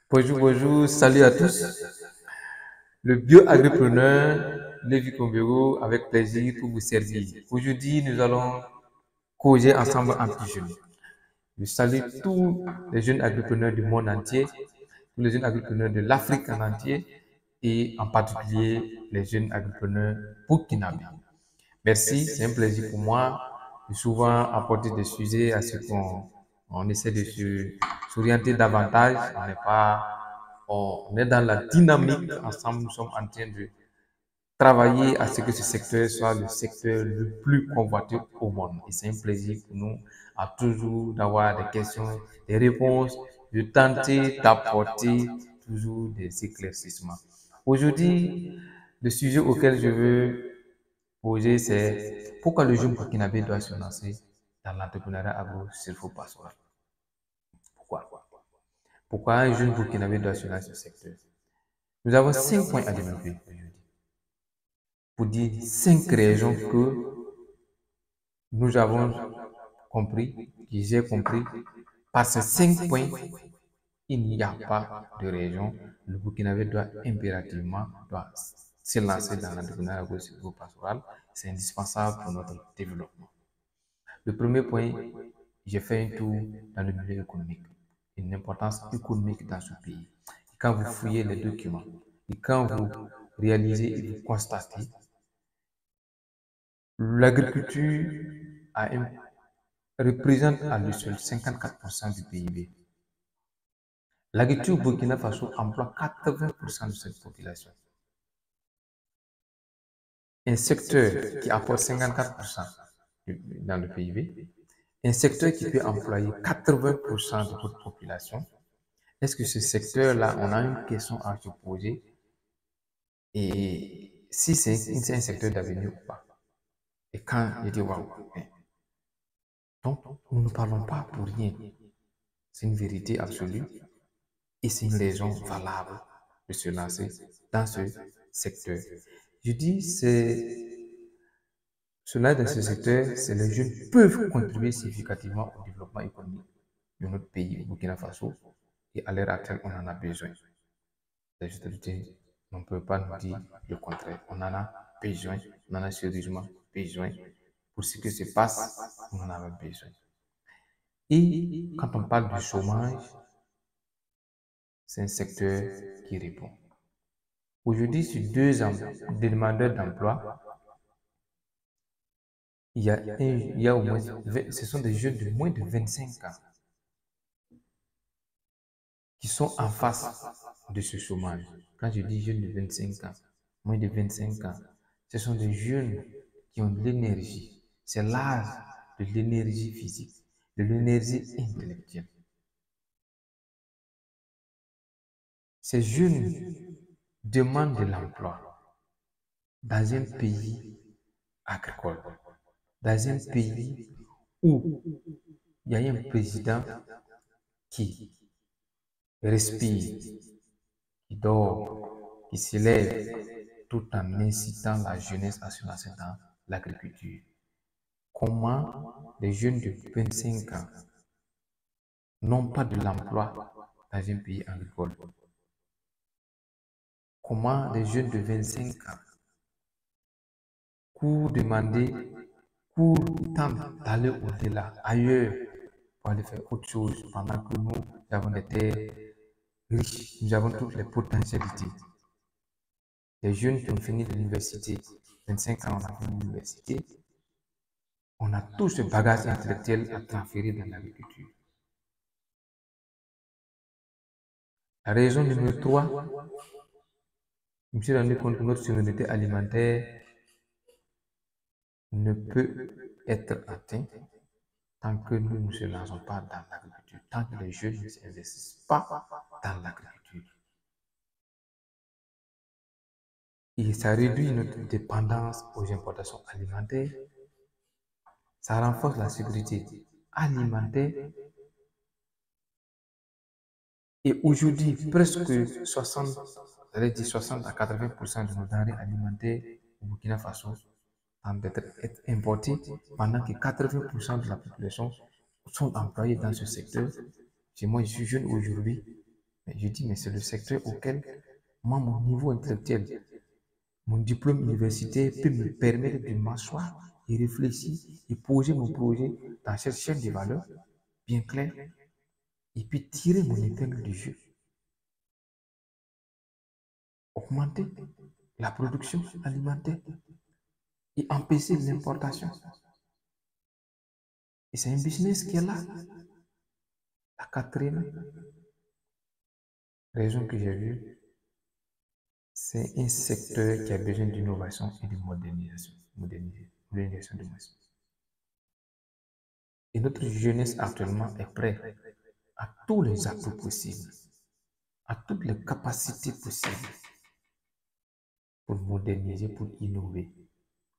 Bonjour, bonjour, salut à tous. Le bio-agripreneur Lévi Kombero, avec plaisir pour vous servir. Aujourd'hui, nous allons causer ensemble entre jeunes. Je salue tous les jeunes agripreneurs du monde entier, tous les jeunes agripreneurs de l'Afrique en entier et en particulier les jeunes agripreneurs burkinabés. Merci, c'est un plaisir pour moi de souvent apporter des sujets à ce qu'on essaie de s'orienter davantage. On est dans la dynamique ensemble, nous sommes en train de travailler à ce que ce secteur soit le secteur le plus convoité au monde. Et c'est un plaisir pour nous à toujours d'avoir des questions, des réponses, de tenter d'apporter toujours des éclaircissements. Aujourd'hui, le sujet auquel je veux poser, c'est pourquoi le jeune burkinabé doit se lancer dans l'entrepreneuriat agro-silvopastoral. Pourquoi? Pourquoi un jeune burkinabé doit se lancer dans ce secteur? Nous avons 5 points à développer aujourd'hui pour dire 5 raisons que nous avons compris, que j'ai compris. Par ces 5 points, il n'y a pas de raison. Le Burkinabé doit impérativement se lancer dans l'entrepreneuriat agro-pastoral. C'est indispensable pour notre développement. Le premier point, j'ai fait un tour dans le milieu économique, une importance économique dans ce pays. Et quand vous fouillez les documents, et quand vous réalisez et vous constatez, l'agriculture représente à lui seul 54% du PIB. L'agriculture au Burkina Faso emploie 80% de cette population. Un secteur qui apporte 54% dans le PIB, un secteur qui peut employer 80% de votre population. Est-ce que ce secteur-là, on a une question à se poser et si c'est un secteur d'avenir ou pas? Et quand il dit waouh, donc nous ne parlons pas pour rien. C'est une vérité absolue et c'est une raison valable de se lancer dans ce secteur. Je dis, cela dans ce secteur, c'est les jeunes peuvent contribuer significativement au développement économique de notre pays, au Burkina Faso, et à l'heure actuelle, on en a besoin. Les autorités ne peuvent pas nous dire le contraire. On en a besoin, on en a sérieusement besoin. Pour ce qui se passe, on en a besoin. Et quand on parle du chômage, c'est un secteur qui répond. Aujourd'hui, sur 2 ans de demandeurs d'emploi, il y a au moins, ce sont des jeunes de moins de 25 ans qui sont en face de ce chômage. Quand je dis jeunes de 25 ans, moins de 25 ans, ce sont des jeunes qui ont de l'énergie. C'est l'âge de l'énergie physique, de l'énergie intellectuelle. Ces jeunes demandent de l'emploi dans un pays agricole, dans un pays où il y a un président qui respire, qui dort, qui se lève, tout en incitant la jeunesse à se lancer dans l'agriculture. Comment les jeunes de 25 ans n'ont pas de l'emploi dans un pays agricole? Comment les jeunes de 25 ans courent demander, courent tentent d'aller au-delà, ailleurs, pour aller faire autre chose, pendant que nous avons des terres riches, nous avons toutes les potentialités. Les jeunes qui ont fini l'université, 25 ans, on a fini l'université, on a tout ce bagage intellectuel à transférer dans l'agriculture. La raison numéro 3, je me suis rendu compte que notre souveraineté alimentaire ne peut être atteinte tant que nous ne se lançons pas dans l'agriculture, tant que les jeunes ne s'investissent pas dans l'agriculture. Et ça réduit notre dépendance aux importations alimentaires, ça renforce la sécurité alimentaire. Et aujourd'hui, presque 60 à 80% de nos denrées alimentaires au Burkina Faso en d'être importées, pendant que 80% de la population sont employés dans ce secteur. Moi, je suis jeune aujourd'hui, Mais je dis, mais c'est le secteur auquel, moi, mon niveau intellectuel, mon diplôme universitaire peut me permettre de m'asseoir et réfléchir et poser mon projet dans cette chaîne de valeur bien claire et puis tirer mon épingle du jeu, augmenter la production alimentaire et empêcher l'importation. Et c'est un business qui est là. La quatrième raison que j'ai vue, c'est un secteur qui a besoin d'innovation et de modernisation. Modernisation de masse. Et notre jeunesse actuellement est prête à tous les atouts possibles, à toutes les capacités possibles pour moderniser, pour innover.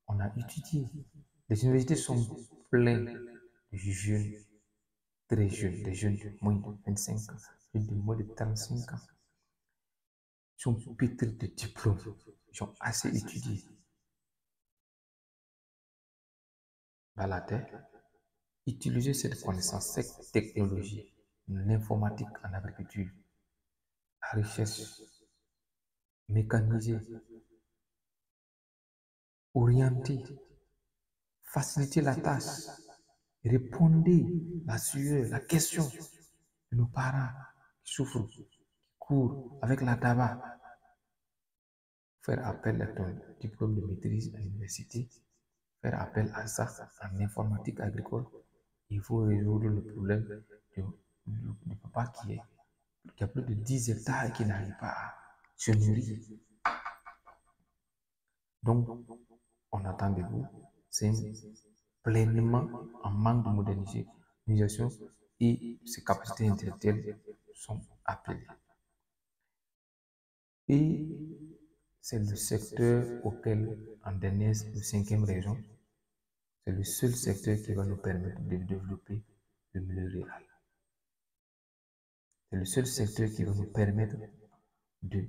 On a étudié. Les universités sont pleines de jeunes, très jeunes, des jeunes de moins de 25 ans, de moins de 35 ans. Ils sont pétris de diplômes. Ils ont assez étudié. Dans la terre, utiliser cette connaissance, cette technologie, l'informatique en agriculture, la recherche mécanisée, orienter, faciliter la tâche, répondre la sueur, la question de nos parents qui souffrent, qui courent avec la tabac, faire appel à ton diplôme de maîtrise à l'université, faire appel à ça en informatique agricole. Il faut résoudre le problème du papa qui a plus de 10 hectares et qui n'arrive pas à se nourrir. Donc, on attend de vous, c'est pleinement en manque de modernisation et ses capacités intellectuelles sont appelées. Et c'est le secteur auquel, en dernière, le cinquième raison, c'est le seul secteur qui va nous permettre de développer le milieu rural. C'est le seul secteur qui va nous permettre de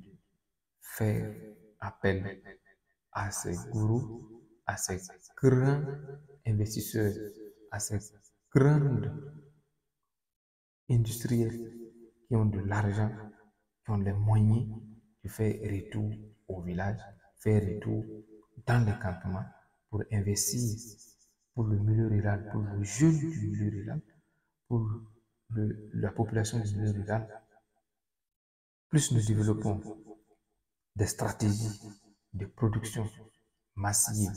faire appel à ces gourous, à ces grands investisseurs, à ces grandes industriels qui ont de l'argent, qui ont les moyens de faire retour au village, faire retour dans les campements pour investir pour le milieu rural, pour le jeune du milieu rural, pour la population du milieu rural. Plus nous développons des stratégies de production massive,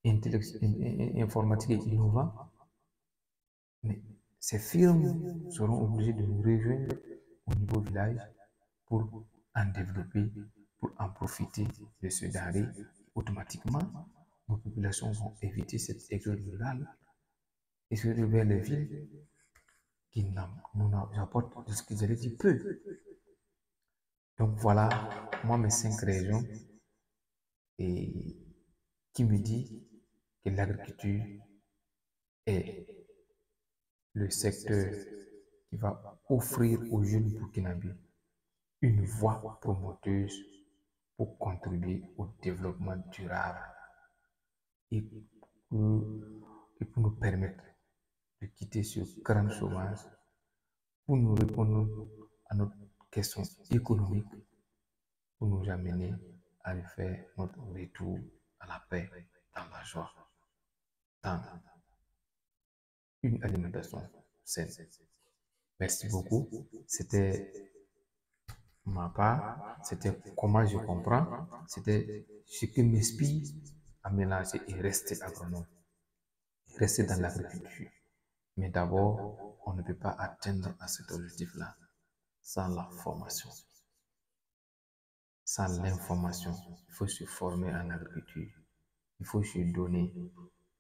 informatique et innovantes, mais ces firmes seront obligées de nous rejoindre au niveau village pour en développer, pour en profiter de ce denrée. Automatiquement, nos populations vont éviter cette exode rurale et se retourner vers les villes qui nous apportent de ce qu'ils allaient dire peu. Donc voilà, moi mes 5 raisons et qui me dit que l'agriculture est le secteur qui va offrir aux jeunes burkinabés une voie promoteuse pour contribuer au développement durable et pour nous permettre de quitter ce grand chômage, pour nous répondre à notre question économique, pour nous amener à faire notre retour à la paix, dans la joie, dans une alimentation saine. Merci beaucoup. C'était ma part, c'était comment je comprends, c'était ce qui m'inspire à mélanger et rester agronome, rester dans l'agriculture. Mais d'abord, on ne peut pas atteindre à cet objectif-là sans la formation. Sans l'information, il faut se former en agriculture, il faut se donner,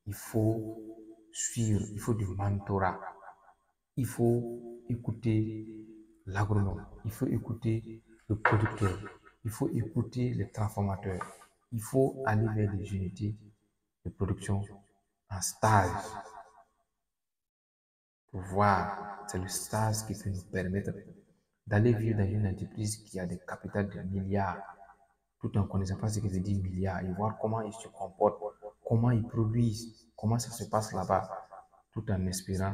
il faut suivre, il faut du mentorat, il faut écouter l'agronome, il faut écouter le producteur, il faut écouter les transformateurs, il faut aller vers les unités de production en stage pour voir. C'est le stage qui peut nous permettre d'aller vivre dans une entreprise qui a des capitales de milliards, tout en connaissant pas ce que veut dire milliards, et voir comment ils se comportent, comment ils produisent, comment ça se passe là-bas, tout en espérant,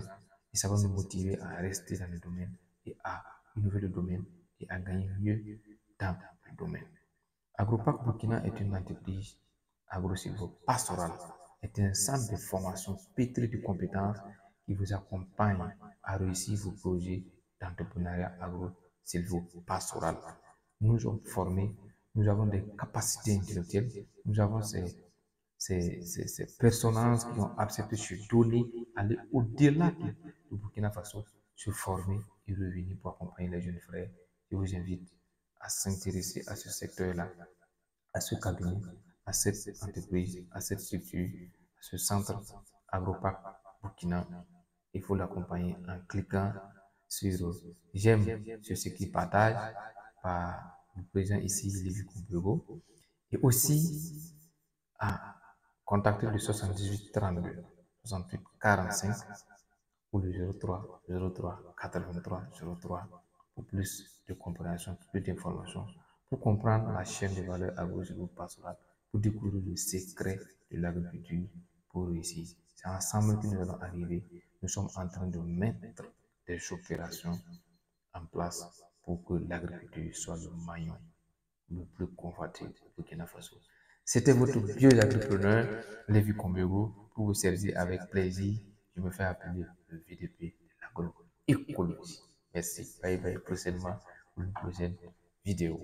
et ça va nous motiver à rester dans le domaine et à innover le domaine et à gagner mieux dans le domaine. AgroPac Burkina est une entreprise agro-silvo-pastorale, est un centre de formation pétri de compétences qui vous accompagne à réussir vos projets d'entrepreneuriat agro-silvo-pastoral. Nous sommes formés, nous avons des capacités intellectuelles, nous avons ces personnages qui ont accepté de se donner, aller au-delà du Burkina Faso, se former et revenir pour accompagner les jeunes frères. Je vous invite à s'intéresser à ce secteur-là, à ce cabinet, à cette entreprise, à cette structure, à ce centre AgroPac Burkina. Il faut l'accompagner en cliquant sur j'aime sur ce qu'il partage par le président ici, Lévi Koumbego, et aussi à contacter le 78 32 68 45 ou le 03 03 83 03 pour plus de compréhension, plus d'informations, pour comprendre la chaîne de valeur agro-pastorale, pour découvrir le secret de l'agriculture pour réussir. C'est ensemble que nous allons arriver. Nous sommes en train de mettre des opérations en place pour que l'agriculture soit le maillon le plus convoité du Burkina Faso. C'était votre vieux entrepreneur, Lévi Kombego, pour vous servir avec plaisir. Je me fais appeler le VDP de l'agroécologie. Merci. Bye bye prochainement pour une prochaine vidéo.